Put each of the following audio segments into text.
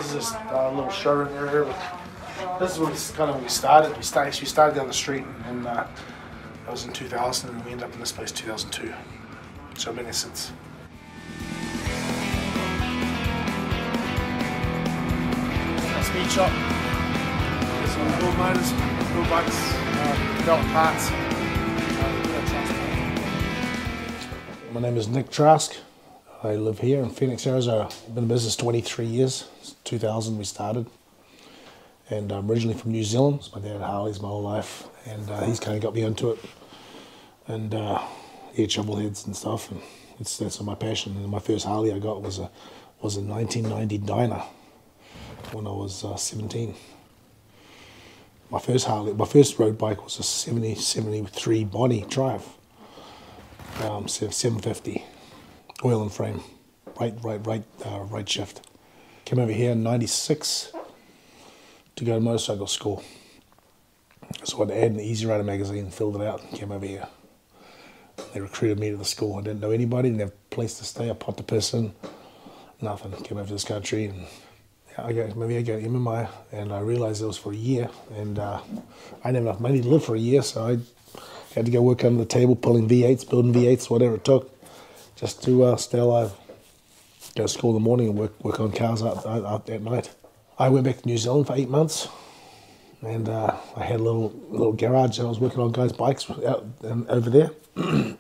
is this little showroom area. This is when we started. We started down the street, and that was in 2000, and we ended up in this place 2002. So I've been here since. Speed shop. There's some build motors, build bikes, develop parts. My name is Trask. I live here in Phoenix, Arizona. I've been in business 23 years. 2000 we started. And I'm originally from New Zealand. My dad had Harleys my whole life, and he's kind of got me into it. And yeah, shovel heads and stuff, and that's my passion. And my first Harley I got was a 1990 Dyna when I was 17. My first road bike was a 73 Bonnie Drive, 750, oil and frame, right shift. Came over here in '96 to go to motorcycle school. So I'd add an Easy Rider magazine, filled it out, and came over here. They recruited me to the school. I didn't know anybody, didn't have a place to stay, a pot to piss in, nothing. Came over to this country, and I got MMI, and I realized it was for a year, and I didn't have enough money to live for a year, so I had to go work under the table, pulling V8s, building V8s, whatever it took, just to stay alive. Go to school in the morning and work on cars out at night. I went back to New Zealand for 8 months, and I had a little garage, and I was working on guys' bikes out over there. And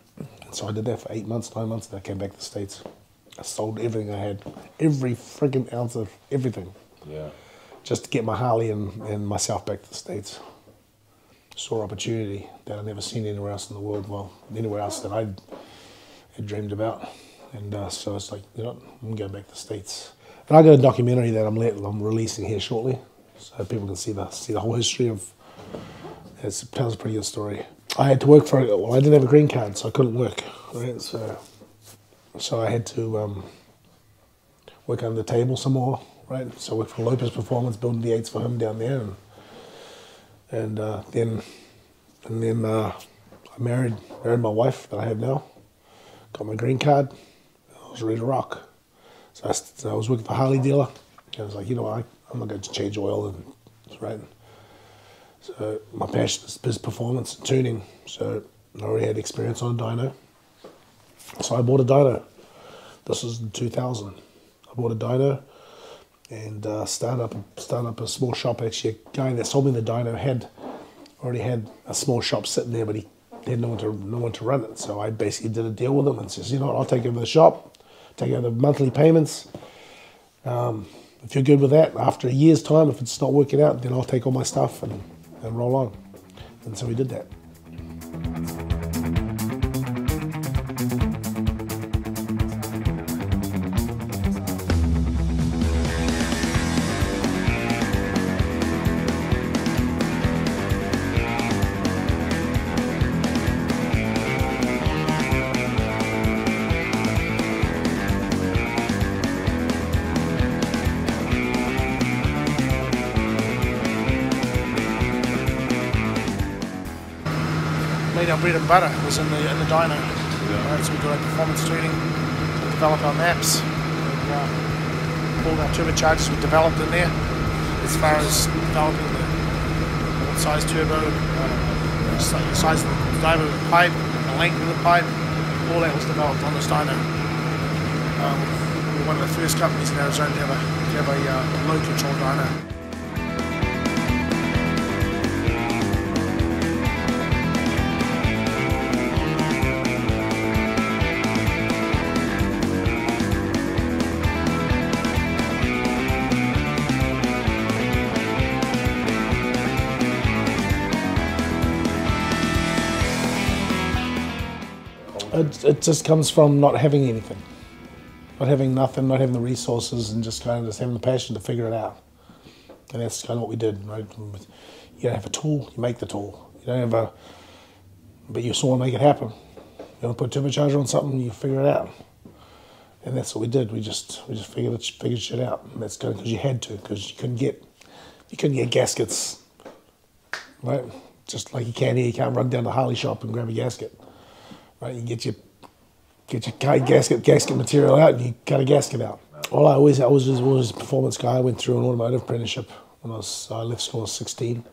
so I did that for 8 months, 9 months, and I came back to the States. I sold everything I had, every friggin' ounce of everything. Yeah. Just to get my Harley and myself back to the States. Saw opportunity that I'd never seen anywhere else in the world, well, anywhere else that I had dreamed about. And so it's like, you know, I'm going back to the States. And I got a documentary that I'm releasing here shortly, so people can see the whole history of. It tells a pretty good story. I had to work for. Well, I didn't have a green card, so I couldn't work. Right, so I had to work under the table some more. Right, so I worked for Lopez Performance, building V8s for him down there, and then I married my wife that I have now. Got my green card. I was ready to rock. So I was working for a Harley dealer. I was like, you know what, I'm not going to change oil, and right. So my passion is performance and tuning. So I already had experience on a dyno. So I bought a dyno. This was in 2000. I bought a dyno and started up a small shop. Actually, a guy that sold me the dyno already had a small shop sitting there, but he had no one to run it. So I basically did a deal with him and says, you know what, I'll take over the shop, take over the monthly payments. If you're good with that, after a year's time, if it's not working out, then I'll take all my stuff and roll on. And so we did that. Made our bread and butter was in the dyno. Yeah. Right, so we do our performance tuning, we develop our maps, and all our turbochargers we developed in there. As far as developing what size turbo, the size of the diameter of the pipe, the length of the pipe, all that was developed on this dyno. We're one of the first companies in Arizona to have a load control dyno. It just comes from not having anything, not having nothing, not having the resources, and just kind of having the passion to figure it out. And that's kind of what we did, right? You don't have a tool, you make the tool. You don't have but you still want to make it happen. You want to put a turbocharger on something, you figure it out. And that's what we did. We just figured shit out. And that's kind of because you had to, because you couldn't get gaskets, right? Just like you can here, you can't run down the Harley shop and grab a gasket. Right, you get your gasket material out and you cut a gasket out. Well, I was a performance guy. I went through an automotive apprenticeship when I left school at 16,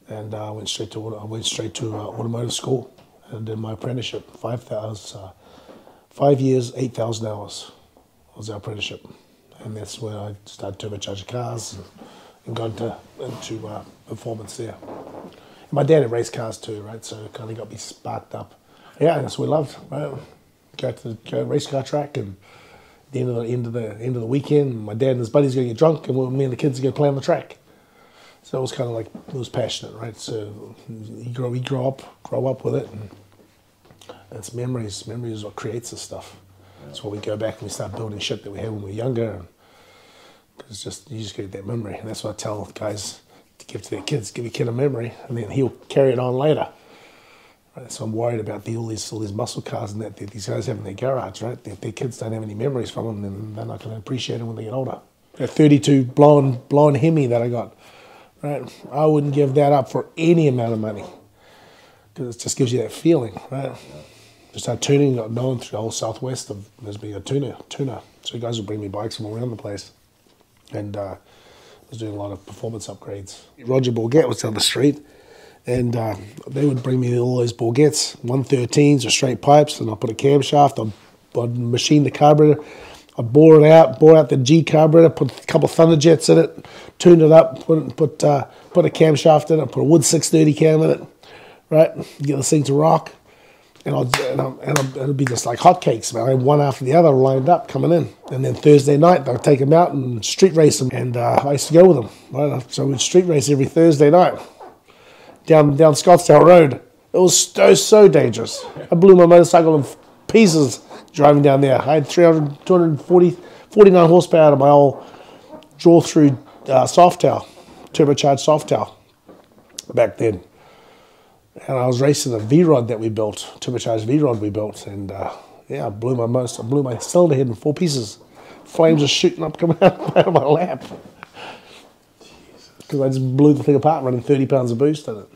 and I went straight to automotive school and did my apprenticeship. 5 years, 8,000 hours was our apprenticeship, and that's where I started turbocharging cars and got into performance there. And my dad had raced cars too, right? So it kind of got me sparked up. Yeah, that's what we loved. Right? Go to the race car track, and at the end of the weekend, my dad and his buddies gonna get drunk, and me and the kids are gonna play on the track. So it was kind of like, it was passionate, right? So you grow up with it, and it's memories. Memories is what creates this stuff. That's why we go back and we start building shit that we had when we were younger. And it's just, you just get that memory, and that's what I tell guys to give to their kids. Give your kid a memory, and then he'll carry it on later. Right? So I'm worried about all these muscle cars and that these guys have in their garage, right? If their kids don't have any memories from them, then they're not going to appreciate them when they get older. That 32 blonde Hemi that I got, right? I wouldn't give that up for any amount of money, because it just gives you that feeling, right? Just started tuning, got known through the whole southwest as being a tuner. So guys would bring me bikes from around the place, and I was doing a lot of performance upgrades. Roger Bourget was down the street, and they would bring me all those Bourgets, 113s or straight pipes, and I'd put a camshaft, I'd machine the carburetor, I'd bore out the G carburetor, put a couple of Thunderjets in it, tune it up, put a camshaft in it, put a wood 630 cam in it, right? Get this thing to rock. And it'll be just like hotcakes, man. I had one after the other lined up coming in. And then Thursday night, they'll take them out and street race them. And I used to go with them. Right? So we'd street race every Thursday night down Scottsdale Road. It was so dangerous. I blew my motorcycle in pieces driving down there. I had 49 horsepower out of my old draw-through Softail, turbocharged Softail back then. And I was racing a V-rod that we built, turbocharged V-rod we built, and I blew my cylinder head in 4 pieces. Flames are shooting up, coming out of my lap. Because I just blew the thing apart, running 30 pounds of boost in it.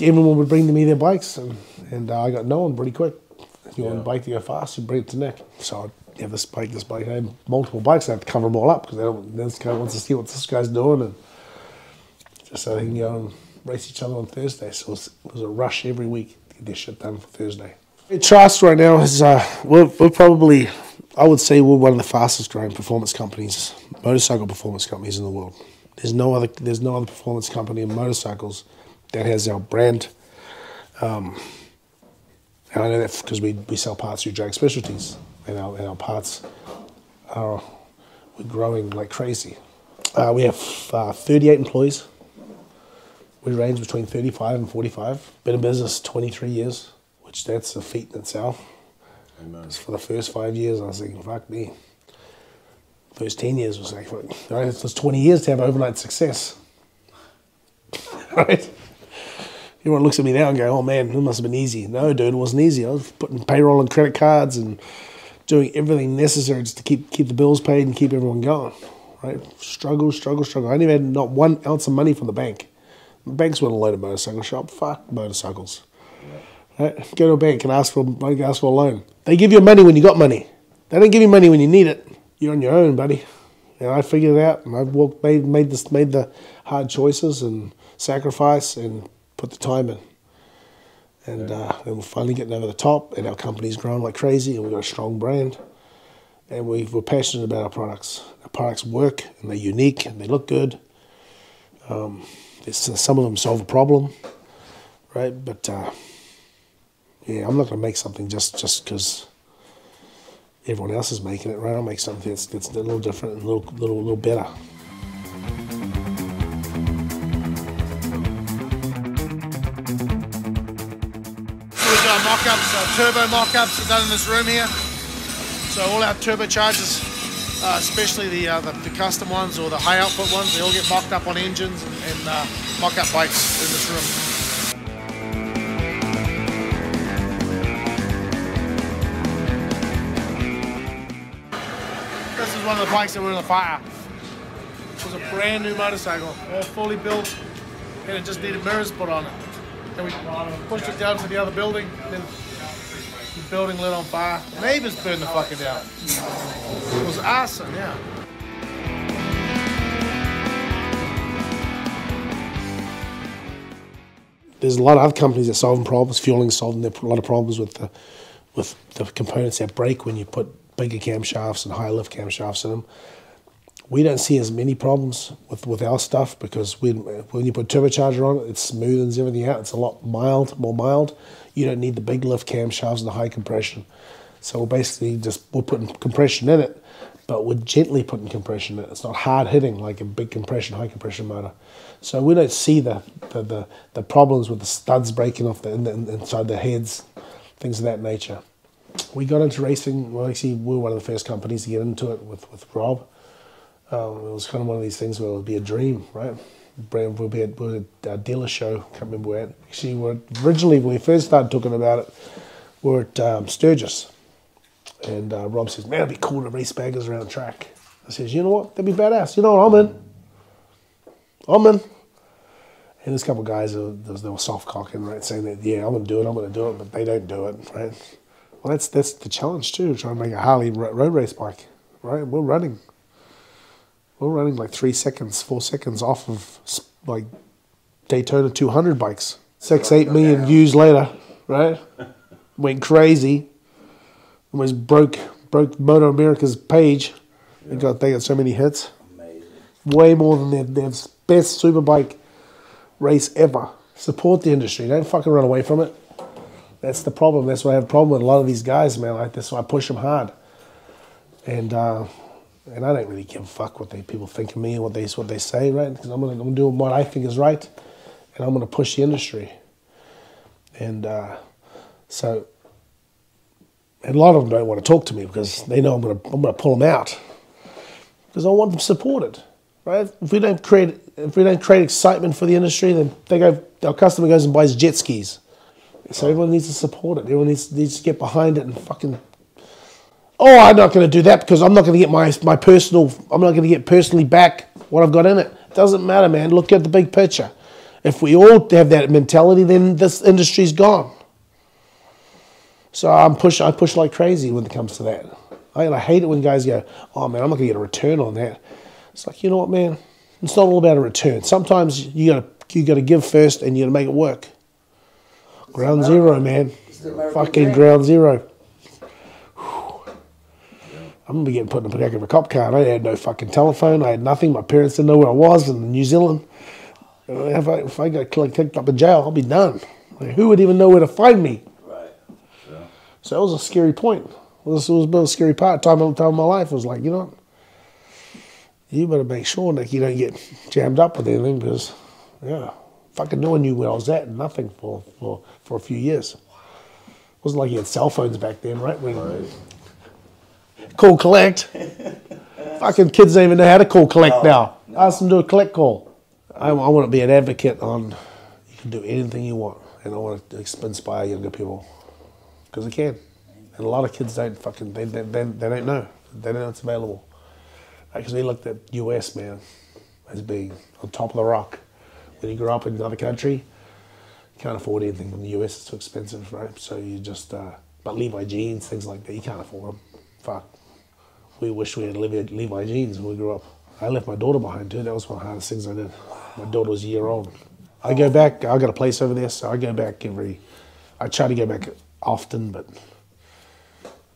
Everyone would bring to me their bikes, and I got known pretty quick. If you want a bike to go fast, you bring it to Nick. So I'd have this bike. I had multiple bikes. I had to cover them all up, because this guy wants to see what this guy's doing, and just so they can go and race each other on Thursday. So it was a rush every week to get this shit done for Thursday. Trask right now is we're probably, I would say, we're one of the fastest growing performance companies, motorcycle performance companies in the world. There's no other performance company in motorcycles that has our brand. And I know that because we sell parts through Drag Specialties, and our parts we're growing like crazy. We have 38 employees. We range between 35 and 45. Been in business 23 years, which that's a feat in itself. Because for the first 5 years, I was thinking, fuck me. First 10 years was like, right, it was 20 years to have overnight success. Right? Everyone looks at me now and go, oh man, it must have been easy. No, dude, it wasn't easy. I was putting payroll and credit cards and doing everything necessary just to keep the bills paid and keep everyone going. Right? Struggle. I never had not 1 ounce of money from the bank. The banks weren't a loaded motorcycle shop. Fuck motorcycles. Yeah. Right? Go to a bank and ask for a loan. They give you money when you got money. They don't give you money when you need it. You're on your own, buddy. And I figured it out, and I've made the hard choices and sacrifice and put the time in. And we're finally getting over the top, and our company's growing like crazy, and we've got a strong brand. And we're passionate about our products. Our products work, and they're unique, and they look good. Some of them solve a problem, right? But yeah, I'm not going to make something just because everyone else is making it, right? I'll make something that's a little different and a little better. So we've got mock-ups, turbo mock-ups are done in this room here. So all our turbochargers, especially the custom ones or the high output ones, they all get mocked up on engines and mock-up bikes in this room. This is one of the bikes that were in the fire. It was a brand new motorcycle, all fully built, and it just needed mirrors put on it. Then we pushed it down to the other building, then building lit on fire. Neighbors burned the fucking down. It was arson, yeah. There's a lot of other companies that are solving problems. Fueling's solving a lot of problems with the components that break when you put bigger camshafts and higher lift camshafts in them. We don't see as many problems with our stuff because when you put turbocharger on it, it smoothens everything out. It's a lot more mild. You don't need the big lift camshafts and the high compression. So we're basically we're putting compression in it, but we're gently putting compression in it. It's not hard hitting like a big compression, high compression motor. So we don't see the problems with the studs breaking off inside the heads, things of that nature. We got into racing. Well, actually, we were one of the first companies to get into it with Rob. It was kind of one of these things where it would be a dream, right? We'll be at a dealer show, can't remember where. Actually, originally, when we first started talking about it, we were at Sturgis. And Rob says, man, it'd be cool to race baggers around the track. I says, you know what, that'd be badass. You know what, I'm in. And there's a couple of guys, they were soft-cocking, right, saying that, yeah, I'm going to do it, but they don't do it, right? Well, that's the challenge, too, trying to make a Harley road race bike, right? We're running like 3 seconds, 4 seconds off of, like, Daytona 200 bikes. 6-8 million views later, right? Went crazy. Almost broke Moto America's page. They got so many hits. Amazing. Way more than their best superbike race ever. Support the industry. Don't fucking run away from it. That's the problem. That's why I have a problem with a lot of these guys, man. That's why I push them hard. And I don't really give a fuck what people think of me and what they say, right? Because I'm gonna do what I think is right, and I'm gonna push the industry. And so. And a lot of them don't want to talk to me because they know I'm gonna pull them out because I want them supported, right? If we don't create excitement for the industry, then our customer goes and buys jet skis. So everyone needs to support it. Everyone needs to get behind it and fucking. Oh, I'm not going to do that because I'm not going to get I'm not going to get personally back what I've got in it. It doesn't matter, man. Look at the big picture. If we all have that mentality, then this industry's gone. So I push like crazy when it comes to that. I hate it when guys go, oh man, I'm not going to get a return on that. It's like, you know what, man? It's not all about a return. Sometimes you got to give first and you got to make it work. Ground zero, man. Fucking ground zero. I'm going to be getting put in the back of a cop car. I had no fucking telephone. I had nothing. My parents didn't know where I was in New Zealand. If I got kicked up in jail, I'll be done. Like, who would even know where to find me? So that was a scary point. It was a bit of a scary time of my life. It was like, you know what? You better make sure that you don't get jammed up with anything because, yeah, fucking no one knew where I was at. Nothing for a few years. It wasn't like you had cell phones back then, right? Call collect. Fucking kids don't even know how to call collect now. No. Ask them to do a collect call. I want to be an advocate on you can do anything you want, and I want to inspire younger people. Because I can. And a lot of kids don't fucking, they don't know. They don't know it's available. Because we looked at US, man, as being on top of the rock. When you grow up in another country, you can't afford anything in the US, it's too expensive, right? So you just, but Levi jeans, things like that, you can't afford them. Fuck. We wish we had Levi jeans when we grew up. I left my daughter behind too, that was one of the hardest things I did. My daughter was a year old. I go back, I got a place over there, so I go back I try to go back often, but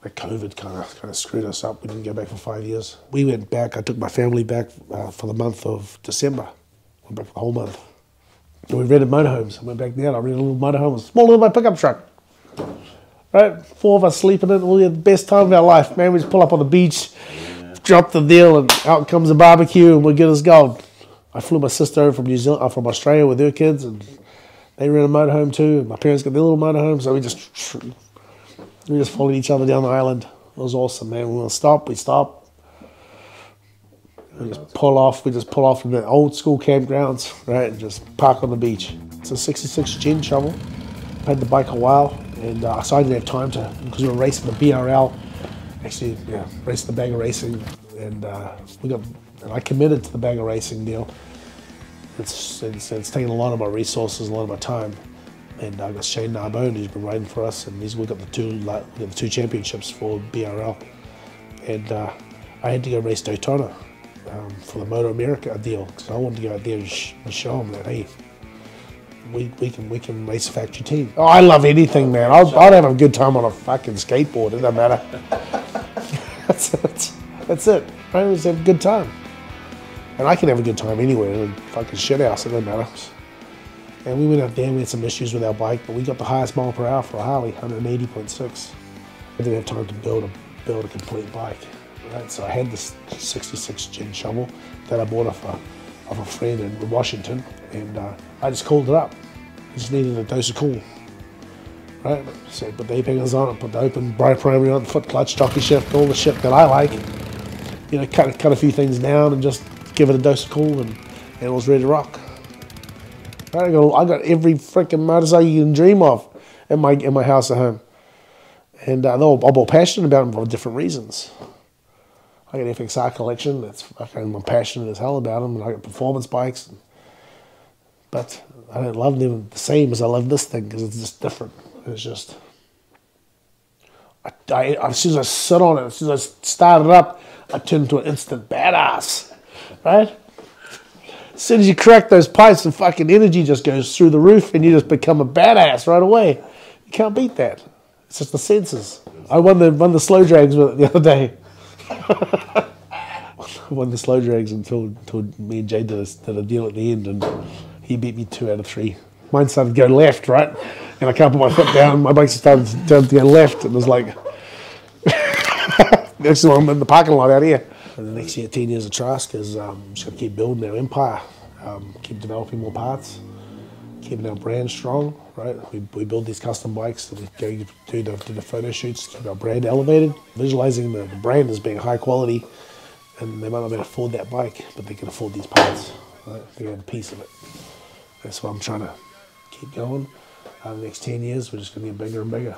the COVID kind of screwed us up. We didn't go back for 5 years. We went back. I took my family back for the month of December. Went back for the whole month. And we rented motorhomes. I went back there. I rented a little motorhome, a small little pickup truck. Right, 4 of us sleeping in it. We had the best time of our life, man. We just pull up on the beach, drop the deal, and out comes a barbecue, and we get us going. I flew my sister over from New Zealand, from Australia with her kids, and they ran a motorhome too. My parents got their little motorhome, so we just followed each other down the island. It was awesome, man. We want to stop, we stop. We just pull off from the old school campgrounds, right, and just park on the beach. It's a 66 Gen shovel. I've had the bike a while, and so I didn't have time to, because we were racing the BRL, actually, yeah, racing the Bagger Racing, and I committed to the Bagger Racing deal. It's taken a lot of my resources, a lot of my time, And I got Shane Narbone, who's been riding for us, and we got the two championships for BRL. And I had to go race Daytona for the Moto America deal, because I wanted to go out there and show them that, hey, we can race a factory team. Oh, I love anything, man. I'll have a good time on a fucking skateboard. It doesn't matter. That's it. I always have a good time. And I can have a good time anywhere in a fucking shit house. It doesn't matter. And we went out there and we had some issues with our bike, but we got the highest mile per hour for a Harley, 180.6. I didn't have time to build a complete bike. Right? So I had this 66 gin shovel that I bought off a friend in Washington, and I just cooled it up. I just needed a dose of cool. Right? So put the A-pingers on it, put the open bright primary on, foot clutch, jockey shift, all the shit that I like. You know, cut a few things down and just give it a dose of cool, and it was ready to rock. Right? I got every freaking motorcycle you can dream of in my house at home. And I'm all passionate about them for different reasons. I got an FXR collection. I'm passionate as hell about them, and I got performance bikes. But I don't love them the same as I love this thing, because it's just different. It's just, as soon as I sit on it, as soon as I start it up, I turn into an instant badass, right? As soon as you crack those pipes, the fucking energy just goes through the roof, and you just become a badass right away. You can't beat that. It's just the senses. I won the slow drags with it the other day. I won the slow drags until me and Jay did a deal at the end, and he beat me 2 out of 3. Mine started to go left, right? And I can't put my foot down. My bike started to go left, and it was like, next time I'm in the parking lot out here. And the next year, 10 years of Trask is just going to keep building our empire, keep developing more parts, keeping our brand strong, right? We build these custom bikes that we go do the photo shoots, keep our brand elevated, visualizing the brand as being high quality, and they might not be able to afford that bike, but they can afford these parts, right? They get a piece of it. That's what I'm trying to keep going. The next 10 years, we're just going to get bigger and bigger.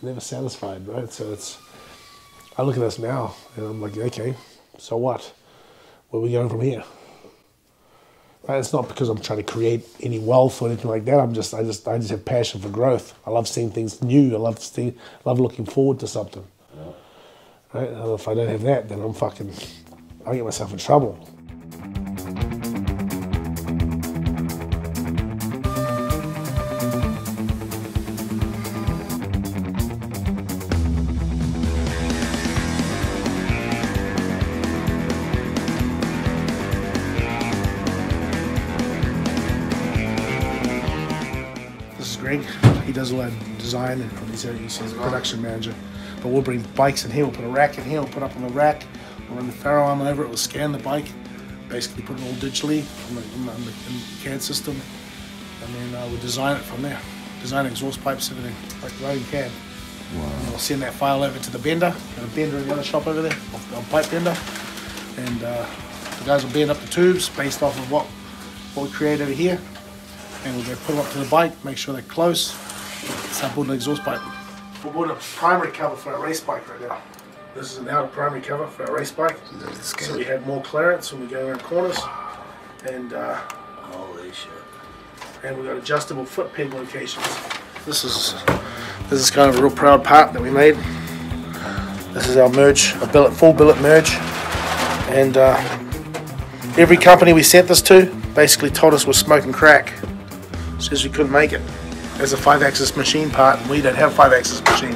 Never satisfied, right? So I look at this now, and I'm like, okay, so what? Where are we going from here? Right? It's not because I'm trying to create any wealth or anything like that. I just have passion for growth. I love seeing things new. I love looking forward to something. Yeah. Right? And if I don't have that, then I get myself in trouble. He does a lot of design, and he's a production manager. But we'll bring bikes in here, we'll put a rack in here, we'll put up on the rack, we'll run the Faro arm over it, we'll scan the bike, basically put it all digitally in the CAD system, and then we'll design it from there. Design exhaust pipes, everything, like right in CAD. Wow. And we'll send that file over to the bender, got a bender in the other shop over there, a pipe bender, and the guys will bend up the tubes based off of what we create over here. And we'll go put them up to the bike, make sure they're close, start building an exhaust pipe. We're building a primary cover for our race bike right now. This is an outer primary cover for our race bike. So we have more clearance when we go around corners. And holy shit. And we've got adjustable foot peg locations. This is kind of a real proud part that we made. This is our merge, a full billet merge. And every company we sent this to basically told us we're smoking crack. Says we couldn't make it as a 5-axis machine part, and we don't have a 5-axis machine.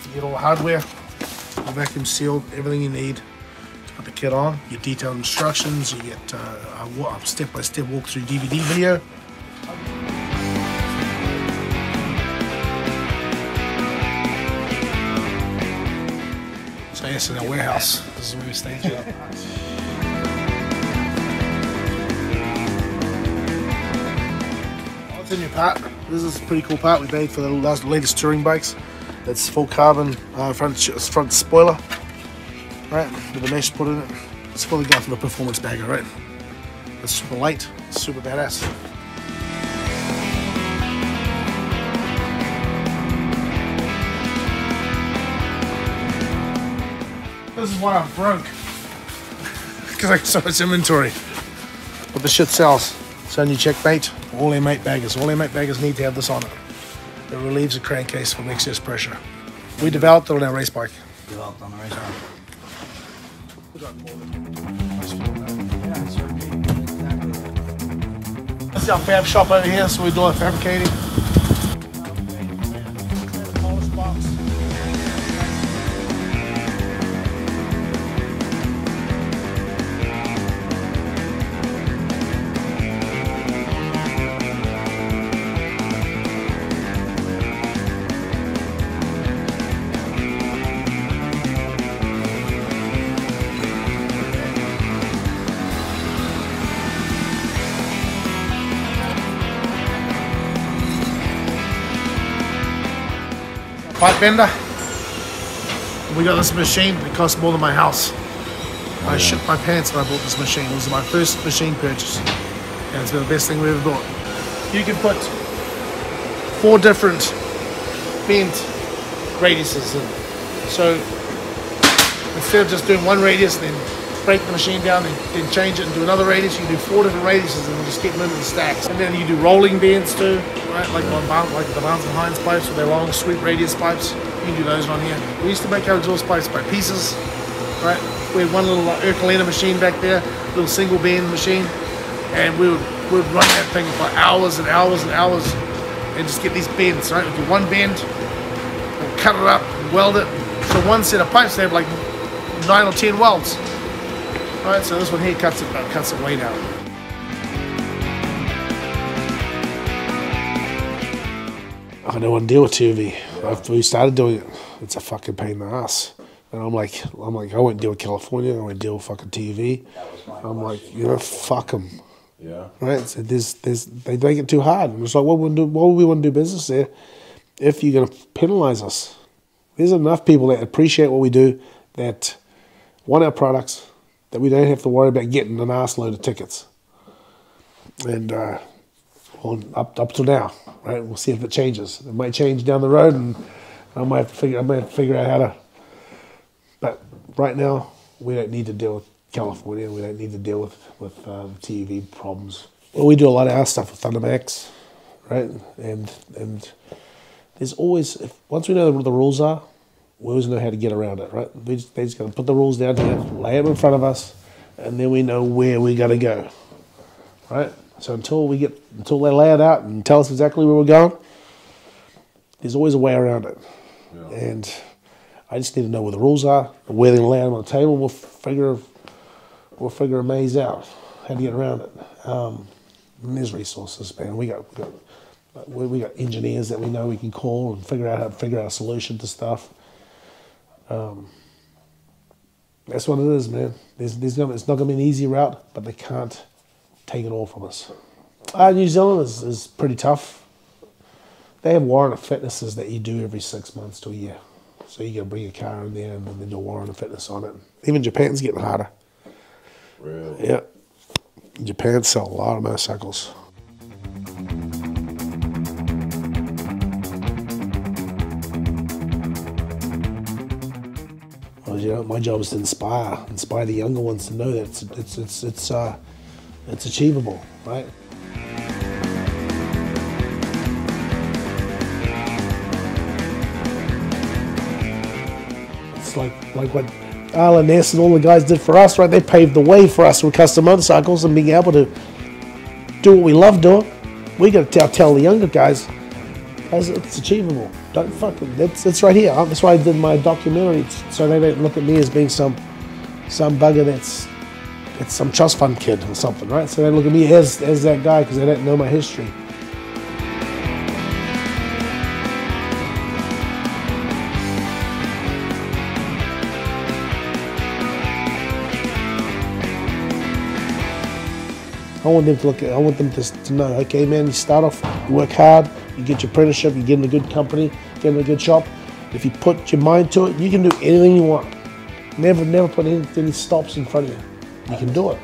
You get all the hardware, vacuum sealed, everything you need to put the kit on. You get detailed instructions, you get a step-by-step walkthrough DVD video. So yes, in our warehouse, this is where we stage it up. What's in your part? This is a pretty cool part we made for the latest touring bikes. It's full carbon front spoiler, right? With the mesh put in it. It's fully going for the performance bagger, right? It's super light, super badass. This is what I broke because I got so much inventory. But the shit sells. So when you check bait, all their mate baggers need to have this on it. It relieves the crankcase from excess pressure. We developed it on our race bike. Developed on the race bike. This is our fab shop over here, so we do our fabricating. Pipe bender. We got this machine. It cost more than my house. I shit my pants when I bought this machine. It was my first machine purchase, and it's been the best thing we ever bought. You can put 4 different bent radiuses in. So instead of just doing one radius, then break the machine down, then change it and do another radius, you can do 4 different radiuses and just keep them in the stacks. And then you do rolling bends too. Right, like the Barnes and Hines pipes with their long, sweet radius pipes. You can do those on here. We used to make our exhaust pipes by pieces, right? We had one little Ercolina machine back there, little single bend machine, and we would run that thing for hours and hours and hours, and just get these bends, right? We do one bend, we'll cut it up, and weld it. So one set of pipes, they have like 9 or 10 welds, right? So this one here cuts it way down. I don't want to deal with TV. After we started doing it, it's a fucking pain in the ass. And I'm like, I won't deal with California. I won't deal with fucking TV. I'm like, fuck them. Yeah. Right. So they make it too hard. And it's like, what would we want to do business there if you're going to penalize us? There's enough people that appreciate what we do, that want our products, that we don't have to worry about getting an ass load of tickets. And up till now, right? We'll see if it changes. It might change down the road, and I might figure out how to. But right now, we don't need to deal with California. We don't need to deal with TV problems. Well, we do a lot of our stuff with Thundermax, right? And there's always, once we know what the rules are, we always know how to get around it, right? They just got to put the rules down here, lay them in front of us, and then we know where we got to go, right? So until they lay it out and tell us exactly where we're going, there's always a way around it. Yeah. And I just need to know where the rules are, where they're going to lay them on the table. We'll figure a maze out, how to get around it. And there's resources, man. We got engineers that we know we can call and figure out a solution to stuff. That's what it is, man. It's not going to be an easy route, but they can't take it all from us. New Zealand is pretty tough. They have warrant of fitnesses that you do every 6 months to a year. So you got to bring your car in there and then they do a warrant of fitness on it. Even Japan's getting harder. Really? Yeah. Japan sell a lot of motorcycles. Well, my job is to inspire the younger ones to know that it's achievable, right? It's like what Alan Ness and all the guys did for us, right? They paved the way for us with custom motorcycles and being able to do what we love doing. We got to tell the younger guys, it's achievable. Don't fucking, it's right here. That's why I did my documentary, so they don't look at me as being some bugger that's some trust fund kid or something, right? So they look at me as that guy because they don't know my history. I want them to know, okay, man, you start off, you work hard, you get your apprenticeship, you get in a good company, get in a good shop. If you put your mind to it, you can do anything you want. Never put any stops in front of you. You can do it.